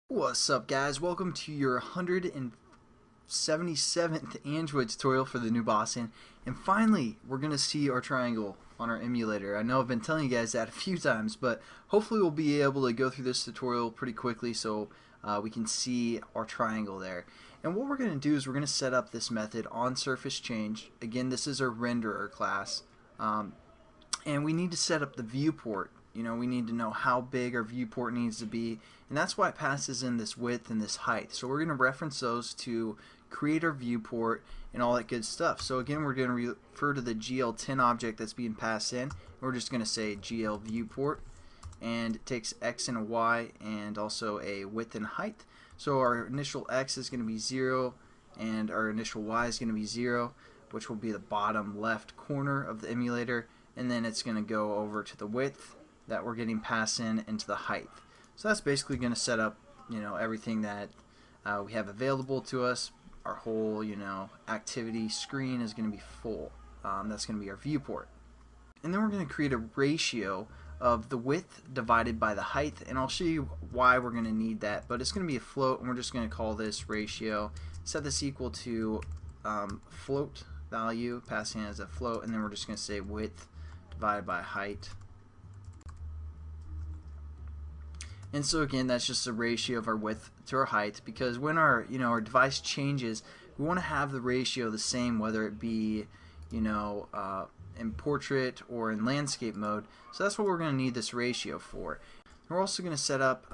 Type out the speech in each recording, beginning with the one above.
What's up, guys? Welcome to your 177th Android tutorial for the new Boston. And finally, we're going to see our triangle on our emulator. I know I've been telling you guys that a few times, but hopefully we'll be able to go through this tutorial pretty quickly so we can see our triangle there. And what we're going to do is we're going to set up this method on surface change. Again, this is our renderer class. And we need to set up the viewport. We need to know how big our viewport needs to be, and that's why it passes in this width and this height. So we're going to reference those to create our viewport and all that good stuff. So again, we're going to refer to the GL10 object that's being passed in. We're just going to say GL viewport, and it takes X and a Y and also a width and height. So our initial X is going to be 0 and our initial Y is going to be 0, which will be the bottom left corner of the emulator, and then it's going to go over to the width that we're getting passed in into the height. So that's basically going to set up everything that we have available to us. Our whole activity screen is going to be full. That's going to be our viewport. And then we're going to create a ratio of the width divided by the height, and I'll show you why we're going to need that, but it's going to be a float, and we're just going to call this ratio. Set this equal to float value, passing as a float, and then we're just going to say width divided by height. And so again, that's just a ratio of our width to our height, because when our our device changes, we want to have the ratio the same, whether it be in portrait or in landscape mode. So that's what we're going to need this ratio for. We're also going to set up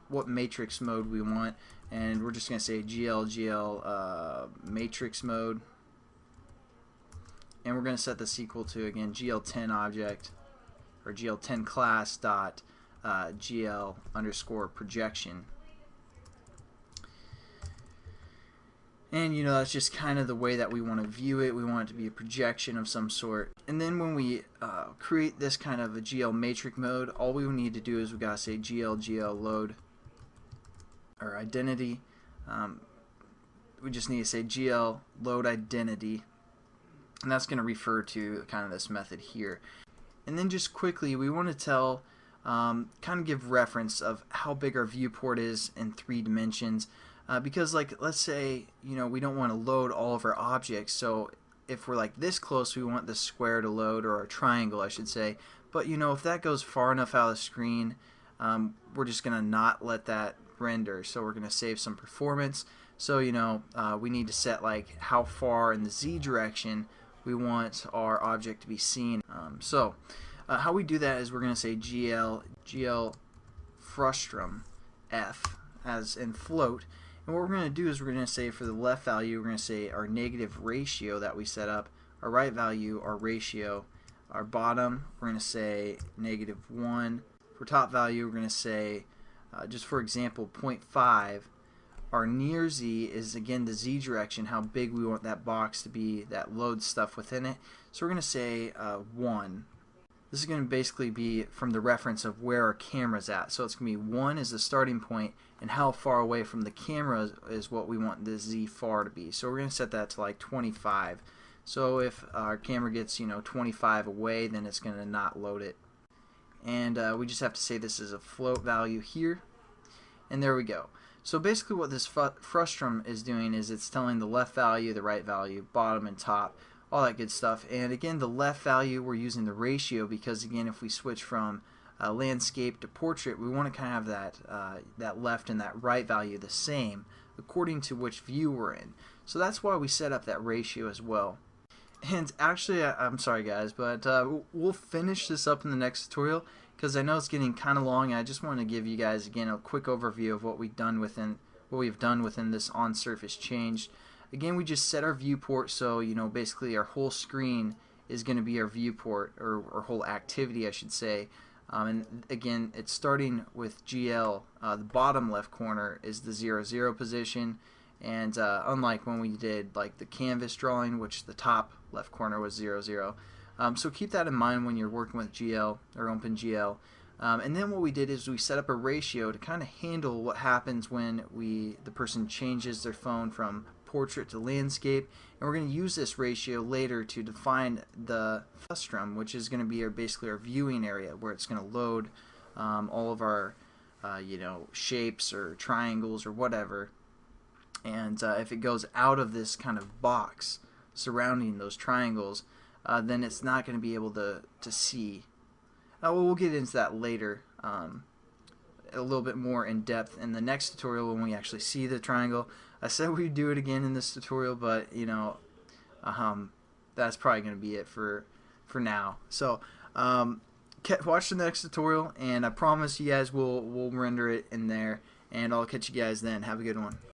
what matrix mode we want, and we're just going to say GL matrix mode, and we're going to set this equal to, again, GL10 object or GL10 class dot GL underscore projection. And that's just kind of the way that we want to view it. We want it to be a projection of some sort. And then when we create this kind of a GL matrix mode, all we need to do is we gotta say GL load or identity. We just need to say GL load identity, and that's going to refer to kind of this method here. And then just quickly, we want to tell kind of give reference of how big our viewport is in 3 dimensions, because let's say we don't want to load all of our objects, so if we're this close, we want the square to load, or a triangle I should say, but if that goes far enough out of the screen, we're just gonna not let that render, so we're gonna save some performance. So we need to set how far in the Z direction we want our object to be seen. How we do that is we're going to say GL frustrum F as in float, and what we're going to do is we're going to say for the left value, we're going to say our negative ratio that we set up, our right value, our ratio, our bottom, we're going to say -1. For top value, we're going to say, just for example, 0.5. Our near Z is, again, the Z direction, how big we want that box to be that loads stuff within it. So we're going to say 1. This is going to basically be from the reference of where our camera's at. So it's going to be 1 is the starting point, and how far away from the camera is what we want the Z far to be. So we're going to set that to 25. So if our camera gets 25 away, then it's going to not load it. And we just have to say this is a float value here, and there we go. So basically what this frustrum is doing is it's telling the left value, the right value, bottom and top, all that good stuff. And again, the left value, we're using the ratio because, again, if we switch from landscape to portrait, we want to kind of have that left and that right value the same according to which view we're in. So that's why we set up that ratio as well. And actually, I'm sorry guys, but we'll finish this up in the next tutorial, because I know it's getting kind of long. I just want to give you guys again a quick overview of what we've done within this on surface change. Again, we just set our viewport, so basically our whole screen is going to be our viewport, or our whole activity I should say. And again, it's starting with GL. The bottom left corner is the 0, 0 position, and unlike when we did the canvas drawing, which the top left corner was 0, 0. So keep that in mind when you're working with GL or OpenGL. And then what we did is we set up a ratio to kind of handle what happens when the person changes their phone from portrait to landscape, and we're going to use this ratio later to define the frustrum, which is going to be basically our viewing area, where it's going to load all of our you know, shapes or triangles or whatever. And if it goes out of this kind of box surrounding those triangles, then it's not going to be able to see. Well, we'll get into that later, a little bit more in depth in the next tutorial when we actually see the triangle. I said we'd do it again in this tutorial, but you know, that's probably going to be it for now. So watch the next tutorial, and I promise you guys we'll render it in there, and I'll catch you guys then. Have a good one.